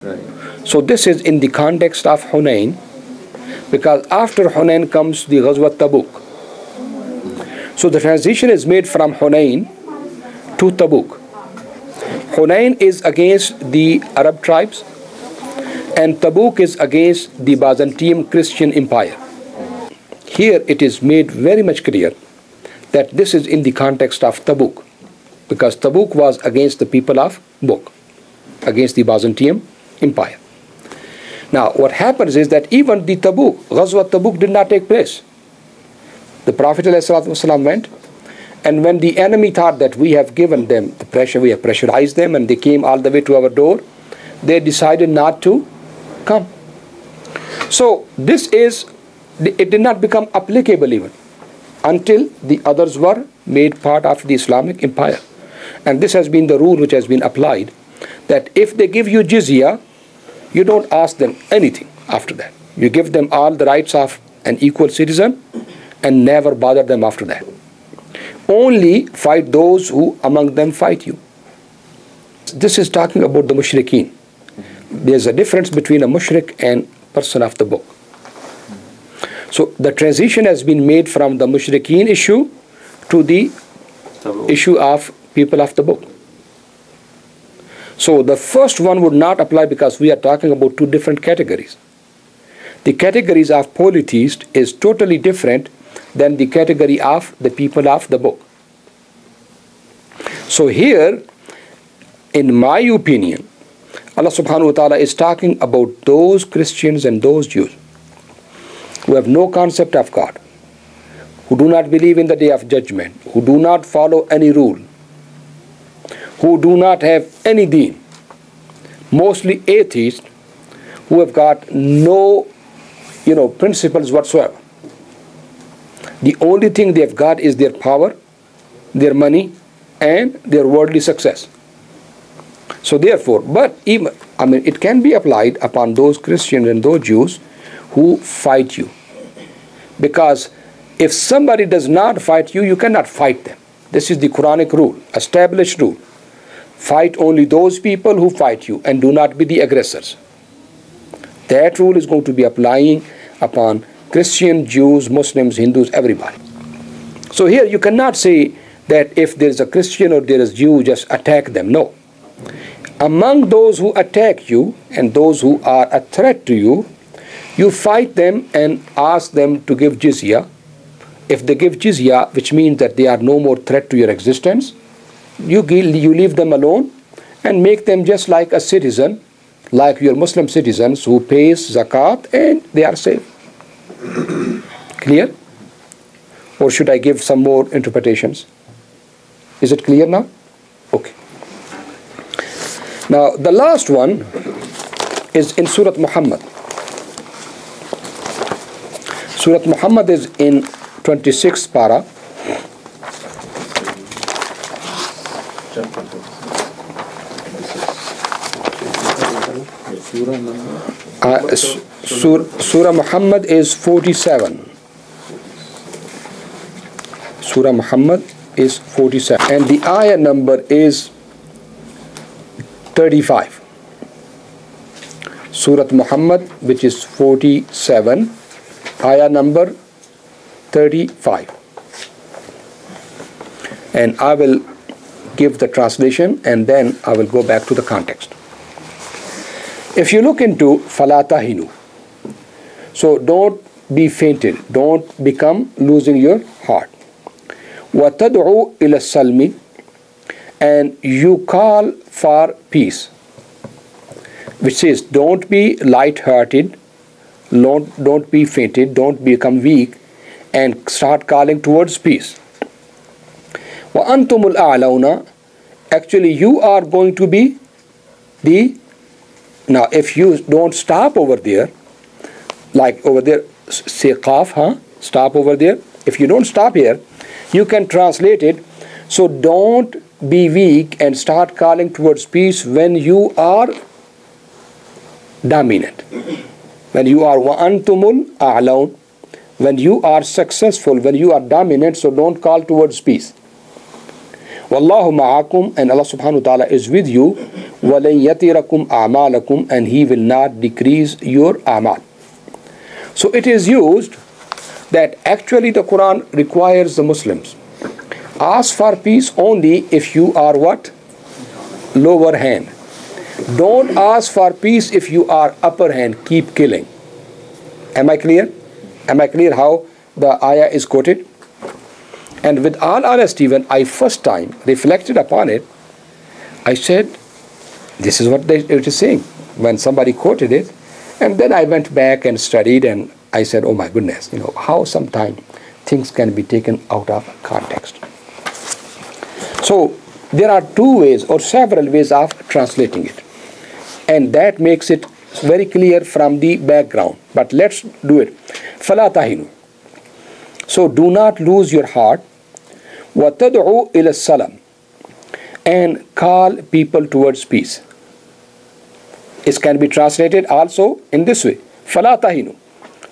Right. So this is in the context of Hunain, because after Hunain comes the Ghazwat Tabuk. So the transition is made from Hunain to Tabuk. Hunain is against the Arab tribes and Tabuk is against the Byzantine Christian Empire. Here it is made very much clear that this is in the context of Tabuk, because Tabuk was against the people of Book, against the Byzantine Empire. Now what happens is that even the Tabuk, Ghazwat Tabuk did not take place. The Prophet ﷺ went, and when the enemy thought that we have given them the pressure, we have pressurized them and they came all the way to our door, they decided not to come. So this is, it did not become applicable even until the others were made part of the Islamic Empire. And this has been the rule which has been applied, that if they give you jizya, you don't ask them anything after that. You give them all the rights of an equal citizen and never bother them after that. Only fight those who among them fight you. This is talking about the mushrikeen. There's a difference between a mushrik and person of the book. So the transition has been made from the mushrikeen issue to the issue of people of the book. So the first one would not apply because we are talking about two different categories. The categories of polytheist is totally different than the category of the people of the book. So here, in my opinion, Allah subhanahu wa ta'ala is talking about those Christians and those Jews who have no concept of God, who do not believe in the day of judgment, who do not follow any rule, who do not have any deen, mostly atheists, who have got no principles whatsoever. The only thing they have got is their power, their money, and their worldly success. So therefore, but even, it can be applied upon those Christians and those Jews who fight you. Because if somebody does not fight you, you cannot fight them. This is the Qur'anic rule, established rule. Fight only those people who fight you and do not be the aggressors. That rule is going to be applying upon Christian, Jews, Muslims, Hindus, everybody. So here you cannot say that if there is a Christian or there is a Jew, just attack them. No. Among those who attack you and those who are a threat to you, you fight them and ask them to give jizya. If they give jizya, which means that they are no more threat to your existence, you leave them alone and make them just like a citizen, like your Muslim citizens who pays zakat, and they are safe. Clear? Or should I give some more interpretations? Is it clear now? Okay. Now the last one is in Surah Muhammad. Surah Muhammad is in 26th para. Surah Muhammad is 47. Surah Muhammad is 47. And the ayah number is 35. Surah Muhammad, which is 47, ayah number 35. And I will give the translation and then I will go back to the context. If you look into فَلَا تَهِنُوا, so don't be fainted, don't become losing your heart. وَتَدْعُوا إِلَى السَّلْمِ, and you call for peace, which says don't be light-hearted, don't be fainted, don't become weak, and start calling towards peace. وَأَنْتُمُ الْأَعْلَوْنَ, actually you are going to be the, now if you don't stop over there, like over there, say qaf, stop over there. If you don't stop here, you can translate it, so don't be weak and start calling towards peace when you are dominant. When you are وَأَنْتُمُ الْأَعْلَوْنَ, when you are successful, when you are dominant, so don't call towards peace. Wallahu ma'akum, and Allah subhanahu wa ta'ala is with you. وَلَن يَتِرَكُمْ أَعْمَالَكُمْ, and He will not decrease your amal. So it is used that actually the Quran requires the Muslims ask for peace only if you are what? Lower hand. Don't ask for peace if you are upper hand. Keep killing. Am I clear? Am I clear how the ayah is quoted? And with all honesty, when I first time reflected upon it, I said, this is what it is saying when somebody quoted it. And then I went back and studied, and I said, oh my goodness, how sometimes things can be taken out of context. So there are two ways or several ways of translating it, and that makes it very clear from the background. But let's do it. فَلَا تَهِنُوا. So do not lose your heart. وَتَدْعُوا إِلَى السَّلَامِ, and call people towards peace. It can be translated also in this way. فَلَا تَهِنُوا,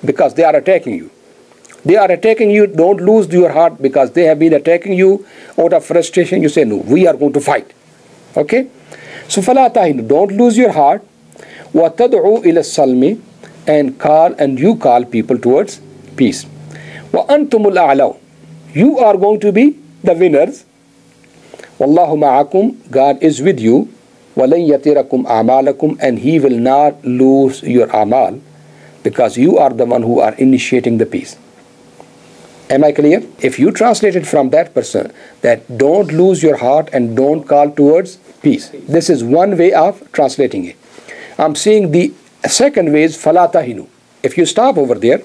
because they are attacking you. They are attacking you. Don't lose your heart because they have been attacking you out of frustration. You say, no, we are going to fight. Okay? So فَلَا تَهِنُوا, don't lose your heart. وَتَدْعُوا إِلَى السَّلْمِ, and you call people towards peace. وَأَنْتُمُ الْأَعْلَوْنَ, you are going to be the winners. وَاللَّهُ مَعَكُمْ, God is with you. وَلَنْ يَتِرَكُمْ أَعْمَالَكُمْ, and He will not lose your amal because you are the one who are initiating the peace. Am I clear? If you translate it from that person, that don't lose your heart and don't call towards peace, this is one way of translating it. I'm saying the second way is فَلَا تَهِنُوا. If you stop over there,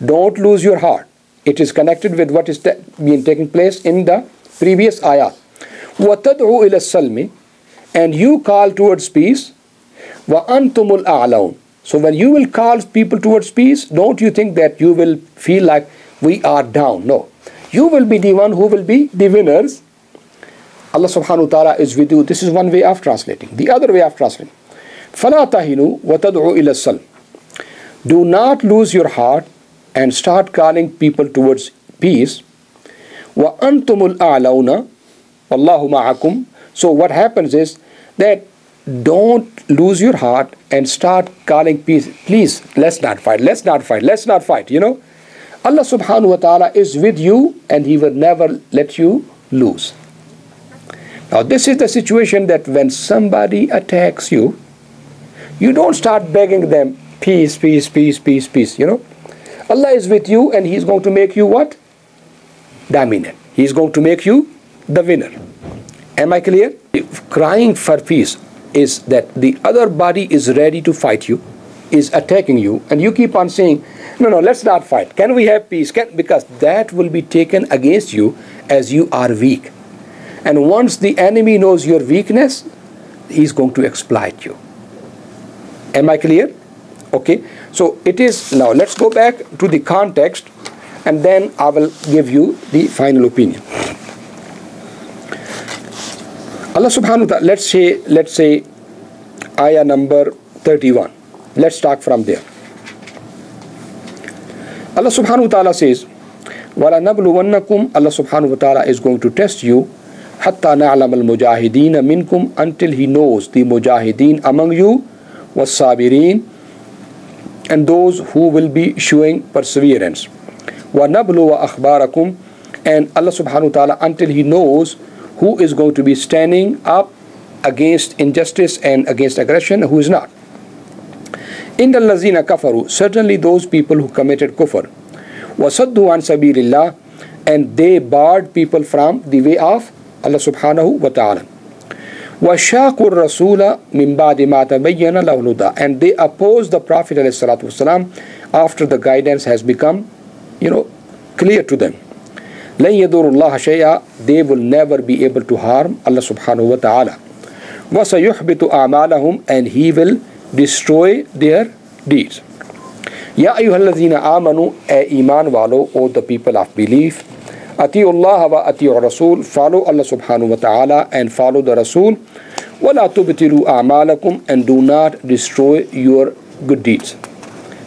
don't lose your heart. It is connected with what is been taking place in the previous ayat. وَتَدْعُوا إِلَى السَّلْمِ, and you call towards peace. وَأَنْتُمُ الْأَعْلَوْنَ. So when you will call people towards peace, don't you think that you will feel like we are down. No. You will be the one who will be the winners. Allah subhanahu wa ta'ala is with you. This is one way of translating. The other way of translating. فَلَا تَهِنُوا وَتَدْعُوا إِلَى السَّلْمِ. Do not lose your heart and start calling people towards peace. وَأَنْتُمُ الْأَعْلَوْنَ وَاللَّهُ مَعَكُمْ. So what happens is that don't lose your heart and start calling peace. Please, let's not fight. Let's not fight. Let's not fight. Allah subhanahu wa ta'ala is with you and He will never let you lose. Now this is the situation that when somebody attacks you, you don't start begging them, peace, peace, peace, peace, peace. Allah is with you and He's going to make you what? Dominant. He's going to make you the winner. Am I clear? Crying for peace is that the other body is ready to fight you, is attacking you, and you keep on saying, no, let's not fight. Can we have peace? Because that will be taken against you as you are weak. And once the enemy knows your weakness, he's going to exploit you. Am I clear? Okay. So it is, now let's go back to the context and then I will give you the final opinion. Allah subhanahu wa ta'ala, let's say ayah number 31. Let's start from there. Allah subhanahu wa ta'ala says, وَلَنَبْلُوَنَّكُمْ, Allah subhanahu wa ta'ala is going to test you, حَتَّى نَعْلَمَ الْمُجَاهِدِينَ مِنْكُمْ, until He knows the mujahideen among you, وَالصَّابِرِينَ, and those who will be showing perseverance. وَنَبْلُوَ أَخْبَارَكُمْ, and Allah subhanahu wa ta'ala, until He knows who is going to be standing up against injustice and against aggression, who is not. إِنَّ الَّذِينَ كَفَرُوا, certainly those people who committed kufr, وَصَدُّوا عَنْ سَبِيلِ اللَّهِ, and they barred people from the way of Allah subhanahu wa ta'ala. وَشَاقُوا الرَّسُولَ مِنْ بَعْدِ مَا تَبَيَّنَ لَهُ الْهُدَى, and they oppose the Prophet ﷺ after the guidance has become, clear to them. لَنْ يَضُرُّ اللَّهَ شَيْئًا, they will never be able to harm Allah subhanahu wa ta'ala. وَسَيُحْبِطُ أَعْمَالَهُمْ, and He will destroy their deeds. Ya ayyuhalladhina amanu, a iman walo, O the people of belief, ati'u Allah wa ati'u Rasul, follow Allah subhanahu wa ta'ala and follow the Rasul, wa la tubtilu a'malakum, and do not destroy your good deeds.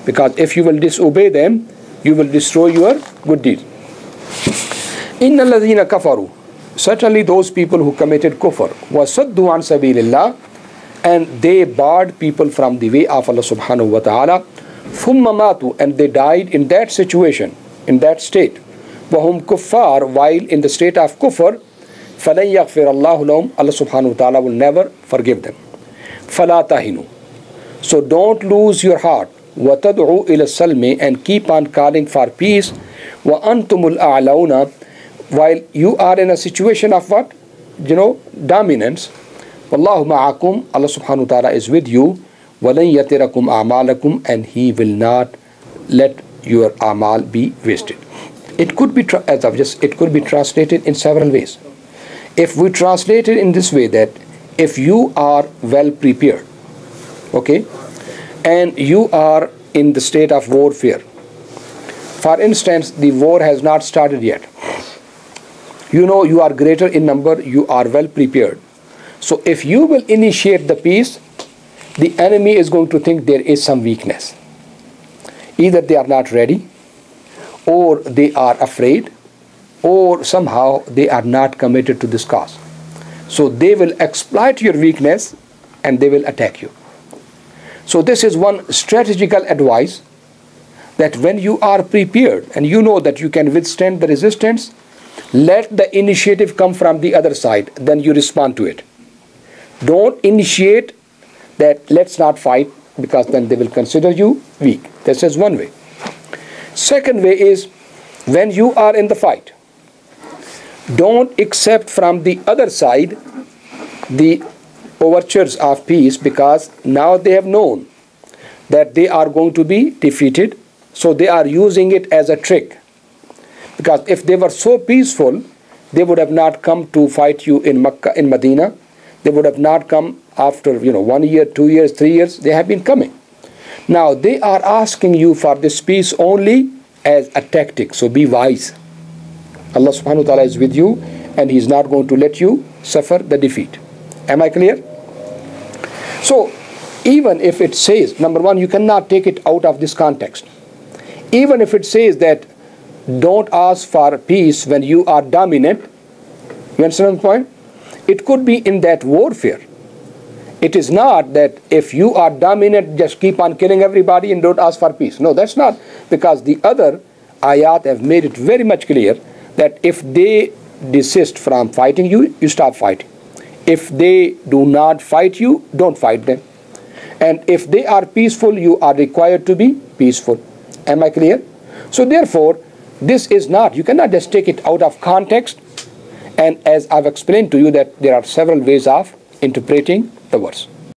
Because if you will disobey them, you will destroy your good deeds. Inna alladhina kafaru, certainly those people who committed kufr, wa saddu an sabilillah, and they barred people from the way of Allah subhanahu wa ta'ala. ثُمَّ مَاتُوا, and they died in that situation, in that state. وَهُمْ kuffar, while in the state of kufr. فَلَنْ يَغْفِرَ اللَّهُ لَهُمْ, Allah subhanahu wa ta'ala will never forgive them. فَلَا تَهِنُوا, so don't lose your heart. وَتَدْعُوا إِلَى السَّلْمِ, and keep on calling for peace. وَأَنْتُمُ الْأَعْلَوْنَ, while you are in a situation of what? Dominance. وَاللَّهُ مَعَكُمْ, Allah subhanahu wa ta'ala is with you. وَلَنْ يَتِرَكُمْ أَعْمَالَكُمْ, and He will not let your amal be wasted. It could be, it could be translated in several ways. If we translate it in this way, that if you are well prepared, okay, and you are in the state of warfare, for instance, the war has not started yet, you are greater in number, you are well prepared. So if you will initiate the peace, the enemy is going to think there is some weakness. Either they are not ready, or they are afraid, or somehow they are not committed to this cause. So they will exploit your weakness and they will attack you. So this is one strategical advice, that when you are prepared and you know that you can withstand the resistance, let the initiative come from the other side, then you respond to it. Don't initiate that let's not fight, because then they will consider you weak. This is one way. Second way is, when you are in the fight, don't accept from the other side the overtures of peace, because now they have known that they are going to be defeated, so they are using it as a trick. Because if they were so peaceful, they would have not come to fight you in Mecca, in Medina. They would have not come after 1 year, 2 years, 3 years. They have been coming. Now they are asking you for this peace only as a tactic. So be wise. Allah subhanahu wa ta'ala is with you, and He is not going to let you suffer the defeat. Am I clear? So even if it says, number one, you cannot take it out of this context. Even if it says that don't ask for peace when you are dominant, you understand the point? It could be in that warfare. It is not that if you are dominant, just keep on killing everybody and don't ask for peace. No, that's not, because the other ayat have made it very much clear that if they desist from fighting you, you stop fighting. If they do not fight you, don't fight them. And if they are peaceful, you are required to be peaceful. Am I clear? So therefore, this is not, you cannot just take it out of context. And as I've explained to you, that there are several ways of interpreting the verse.